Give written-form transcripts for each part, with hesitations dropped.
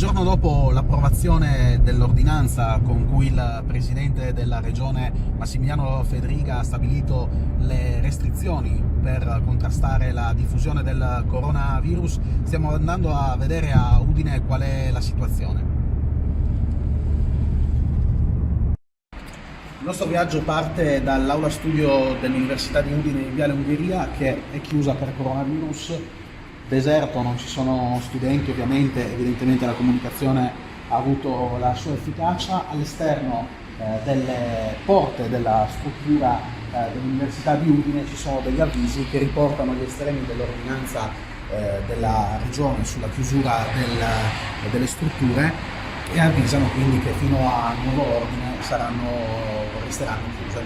giorno dopo l'approvazione dell'ordinanza con cui il presidente della regione Massimiliano Fedriga ha stabilito le restrizioni per contrastare la diffusione del coronavirus, stiamo andando a vedere a Udine qual è la situazione. Il nostro viaggio parte dall'aula studio dell'Università di Udine in Viale Ungheria, che è chiusa per coronavirus. Deserto, non ci sono studenti, ovviamente, evidentemente la comunicazione ha avuto la sua efficacia. All'esterno delle porte della struttura dell'Università di Udine ci sono degli avvisi che riportano gli estremi dell'ordinanza della regione sulla chiusura delle strutture e avvisano quindi che fino a nuovo ordine resteranno chiuse.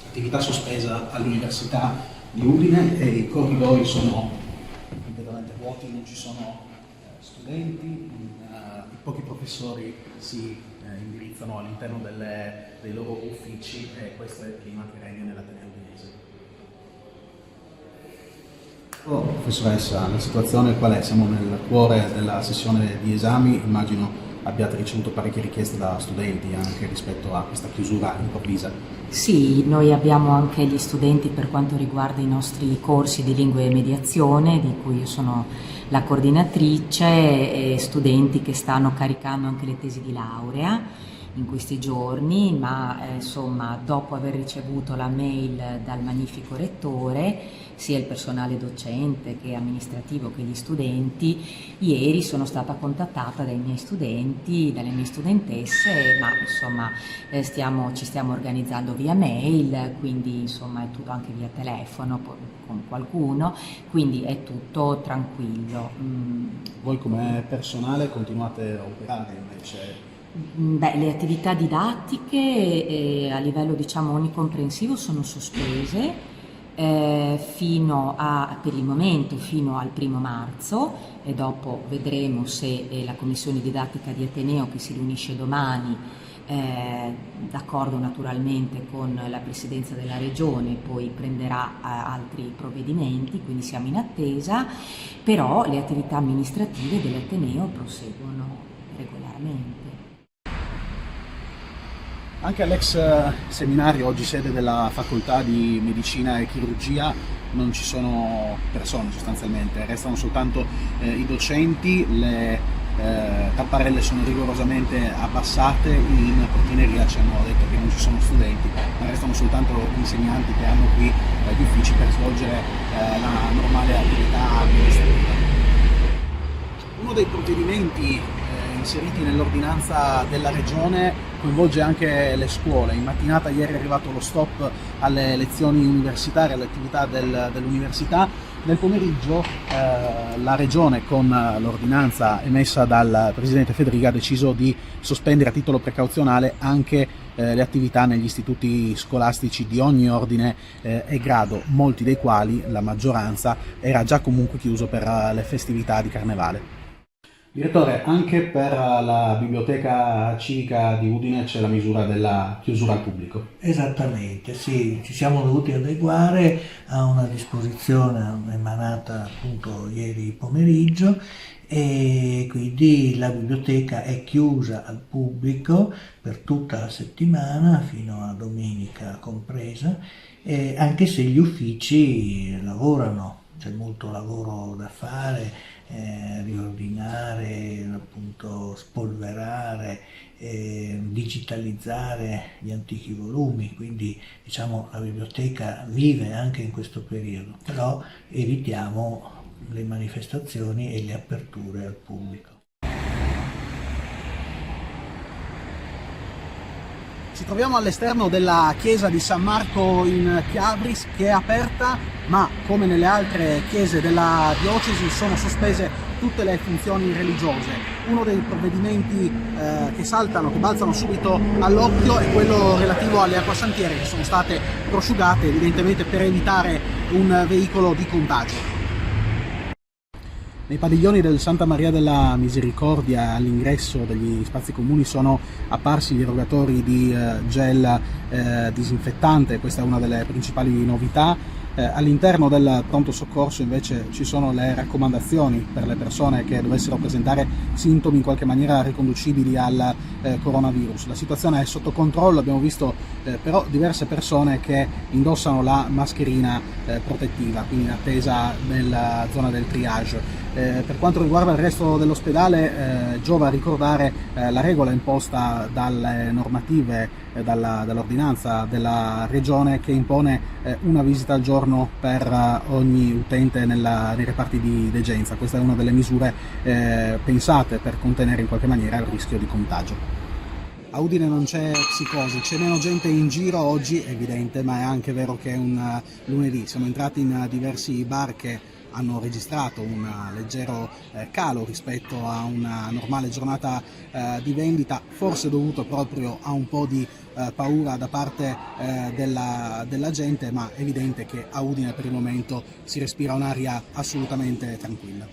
Attività sospesa all'Università di Udine e i corridoi sono completamente vuoti, non ci sono studenti, i pochi professori si indirizzano all'interno dei loro uffici e questo è il clima che regna nell'Ateneo udinese. Oh, professoressa, la situazione qual è? Siamo nel cuore della sessione di esami, immagino abbiate ricevuto parecchie richieste da studenti anche rispetto a questa chiusura improvvisa. Sì, noi abbiamo anche gli studenti per quanto riguarda i nostri corsi di lingua e mediazione, di cui io sono la coordinatrice, e studenti che stanno caricando anche le tesi di laurea in questi giorni, ma insomma, dopo aver ricevuto la mail dal magnifico rettore, sia il personale docente che amministrativo che gli studenti, ieri sono stata contattata dai miei studenti, dalle mie studentesse, ma insomma ci stiamo organizzando via mail, quindi insomma è tutto anche via telefono con qualcuno, quindi è tutto tranquillo. Voi come personale continuate a operare invece? Beh, le attività didattiche a livello diciamo onicomprensivo sono sospese per il momento fino al 1° marzo e dopo vedremo se la commissione didattica di Ateneo, che si riunisce domani, d'accordo naturalmente con la presidenza della regione, poi prenderà altri provvedimenti, quindi siamo in attesa, però le attività amministrative dell'Ateneo proseguono regolarmente. Anche all'ex seminario, oggi sede della facoltà di medicina e chirurgia, non ci sono persone sostanzialmente, restano soltanto i docenti, le tapparelle sono rigorosamente abbassate, in portineria ci hanno detto che non ci sono studenti, ma restano soltanto insegnanti che hanno qui gli uffici per svolgere la normale attività amministrativa. Uno dei provvedimenti inseriti nell'ordinanza della regione coinvolge anche le scuole. In mattinata ieri è arrivato lo stop alle lezioni universitarie, alle attività dell'università. Nel pomeriggio la regione, con l'ordinanza emessa dal presidente Fedriga, ha deciso di sospendere a titolo precauzionale anche le attività negli istituti scolastici di ogni ordine e grado, molti dei quali, la maggioranza, era già comunque chiuso per le festività di Carnevale. Direttore, anche per la biblioteca civica di Udine c'è la misura della chiusura al pubblico. Esattamente, sì, ci siamo dovuti adeguare a una disposizione emanata appunto ieri pomeriggio e quindi la biblioteca è chiusa al pubblico per tutta la settimana fino a domenica compresa, anche se gli uffici lavorano. C'è molto lavoro da fare, riordinare, appunto spolverare, digitalizzare gli antichi volumi, quindi diciamo la biblioteca vive anche in questo periodo, però evitiamo le manifestazioni e le aperture al pubblico. Ci troviamo all'esterno della chiesa di San Marco in Chiabris, che è aperta, ma come nelle altre chiese della diocesi sono sospese tutte le funzioni religiose. Uno dei provvedimenti che balzano subito all'occhio è quello relativo alle acquasantiere, che sono state prosciugate evidentemente per evitare un veicolo di contagio. Nei padiglioni del Santa Maria della Misericordia, all'ingresso degli spazi comuni, sono apparsi gli erogatori di gel disinfettante. Questa è una delle principali novità. All'interno del pronto soccorso invece ci sono le raccomandazioni per le persone che dovessero presentare sintomi in qualche maniera riconducibili al coronavirus. La situazione è sotto controllo, abbiamo visto però diverse persone che indossano la mascherina protettiva, quindi in attesa nella zona del triage. Per quanto riguarda il resto dell'ospedale, giova ricordare la regola imposta dalle normative, dall'ordinanza della regione, che impone una visita al giorno per ogni utente nei reparti di degenza. Questa è una delle misure pensate per contenere in qualche maniera il rischio di contagio. A Udine non c'è psicosi, c'è meno gente in giro oggi, è evidente, ma è anche vero che è un lunedì. Siamo entrati in diversi bar che hanno registrato un leggero calo rispetto a una normale giornata di vendita, forse dovuto proprio a un po' di paura da parte della gente, ma è evidente che a Udine per il momento si respira un'aria assolutamente tranquilla.